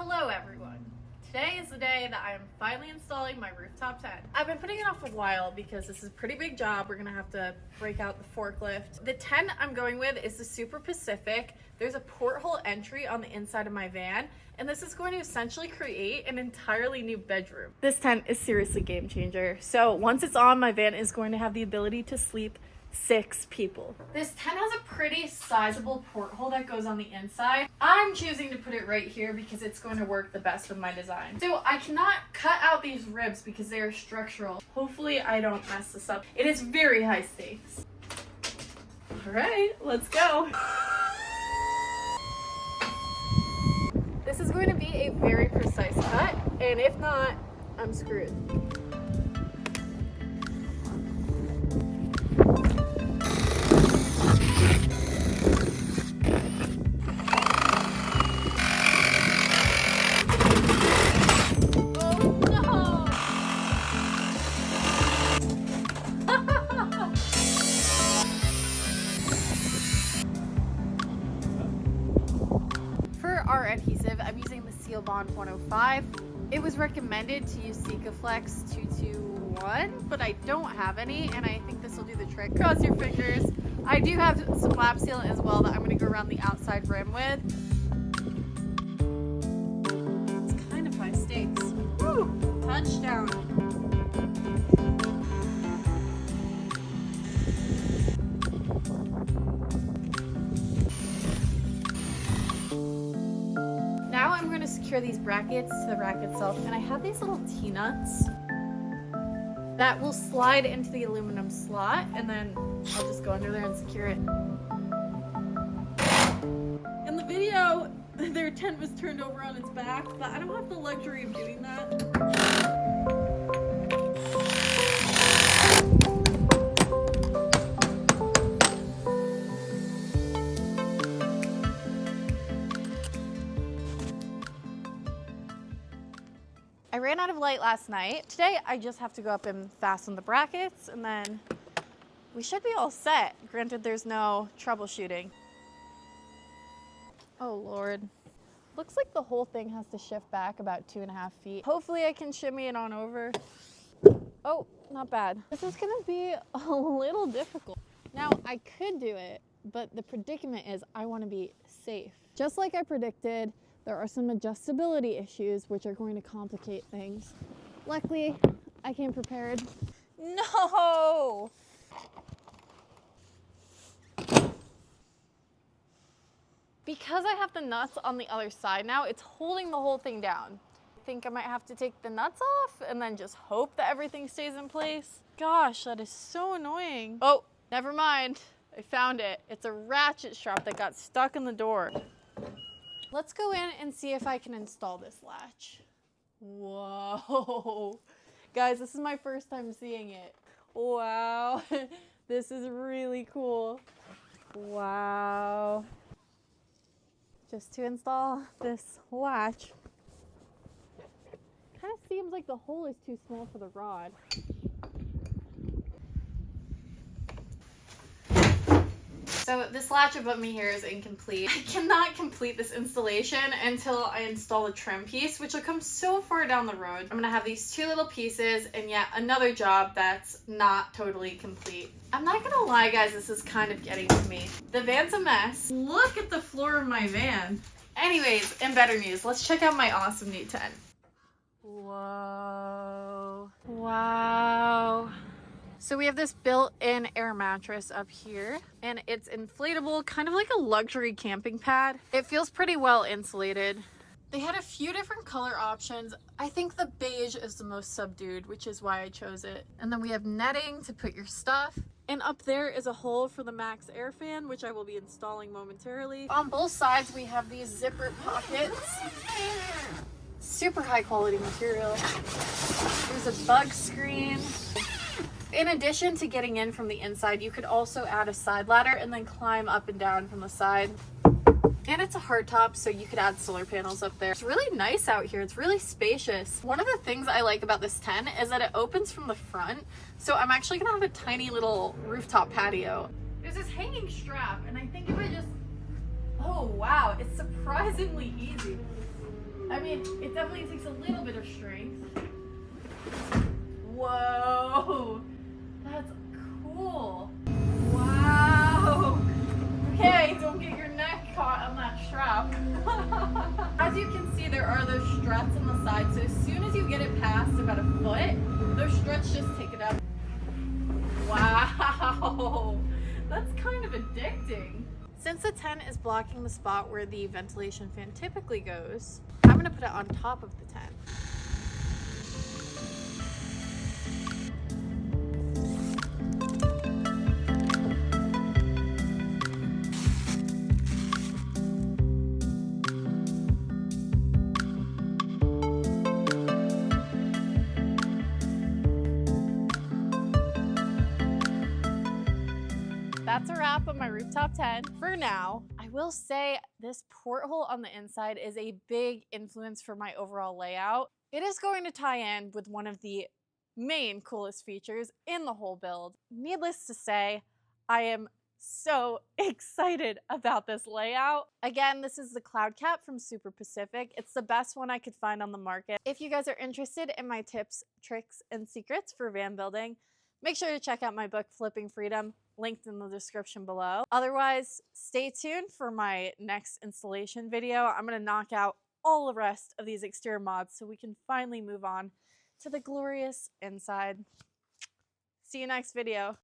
Hello everyone. Today is the day that I am finally installing my rooftop tent. I've been putting it off a while because this is a pretty big job. We're gonna have to break out the forklift. The tent I'm going with is the Super Pacific. There's a porthole entry on the inside of my van, and this is going to essentially create an entirely new bedroom. This tent is seriously a game changer. So once it's on, my van is going to have the ability to sleep 6 people. This tent has a pretty sizable porthole that goes on the inside. I'm choosing to put it right here because it's going to work the best with my design. So I cannot cut out these ribs because they are structural. Hopefully I don't mess this up. It is very high stakes. All right, let's go. This is going to be a very precise cut, and if not, I'm screwed. Our adhesive, I'm using the Seal Bond 105. It was recommended to use Sikaflex 221, but I don't have any, and I think this will do the trick. Cross your fingers. I do have some lap sealant as well that I'm going to go around the outside rim with. It's kind of high stakes. Woo! Touchdown. Now I'm going to secure these brackets to the rack itself, and I have these little T-nuts that will slide into the aluminum slot, and then I'll just go under there and secure it. In the video, their tent was turned over on its back, but I don't have the luxury of doing that. I ran out of light last night. Today, I just have to go up and fasten the brackets, and then we should be all set. Granted, there's no troubleshooting. Oh, Lord. Looks like the whole thing has to shift back about 2.5 feet. Hopefully, I can shimmy it on over. Oh, not bad. This is gonna be a little difficult. Now, I could do it, but the predicament is I wanna be safe. Just like I predicted, there are some adjustability issues which are going to complicate things. Luckily, I came prepared. No! Because I have the nuts on the other side now, it's holding the whole thing down. I think I might have to take the nuts off and then just hope that everything stays in place. Gosh, that is so annoying. Oh, never mind. I found it. It's a ratchet strap that got stuck in the door. Let's go in and see if I can install this latch. Whoa. Guys, this is my first time seeing it. Wow. This is really cool. Wow. Just to install this latch. Kind of seems like the hole is too small for the rod. So this latch above me here is incomplete. I cannot complete this installation until I install the trim piece, which will come so far down the road. I'm gonna have these 2 little pieces and yet another job that's not totally complete. I'm not gonna lie, guys, this is kind of getting to me. The van's a mess. Look at the floor of my van. Anyways, in better news, let's check out my awesome new tent. Whoa. Wow. So we have this built-in air mattress up here, and it's inflatable, kind of like a luxury camping pad. It feels pretty well insulated. They had a few different color options. I think the beige is the most subdued, which is why I chose it. And then we have netting to put your stuff. And up there is a hole for the Max Air fan, which I will be installing momentarily. On both sides, we have these zipper pockets. Super high quality material. There's a bug screen. In addition to getting in from the inside, you could also add a side ladder and then climb up and down from the side. And it's a hardtop, so you could add solar panels up there. It's really nice out here. It's really spacious. One of the things I like about this tent is that it opens from the front, so I'm actually gonna have a tiny little rooftop patio. There's this hanging strap, and I think if I just, oh wow, it's surprisingly easy. I mean, it definitely takes a little bit of strength. Whoa, that's cool. Wow. Okay, don't get your neck caught on that strap. As you can see, there are those struts on the side, so as soon as you get it past about a foot, those struts just take it up. Wow, that's kind of addicting. Since the tent is blocking the spot where the ventilation fan typically goes, I'm gonna put it on top of the tent. That's a wrap on my rooftop tent for now. I will say this porthole on the inside is a big influence for my overall layout. It is going to tie in with one of the main coolest features in the whole build. Needless to say, I am so excited about this layout. Again, this is the Cloud Cap from Super Pacific. It's the best one I could find on the market. If you guys are interested in my tips, tricks, and secrets for van building, make sure to check out my book, Flipping Freedom, linked in the description below. Otherwise, stay tuned for my next installation video. I'm gonna knock out all the rest of these exterior mods so we can finally move on to the glorious inside. See you next video.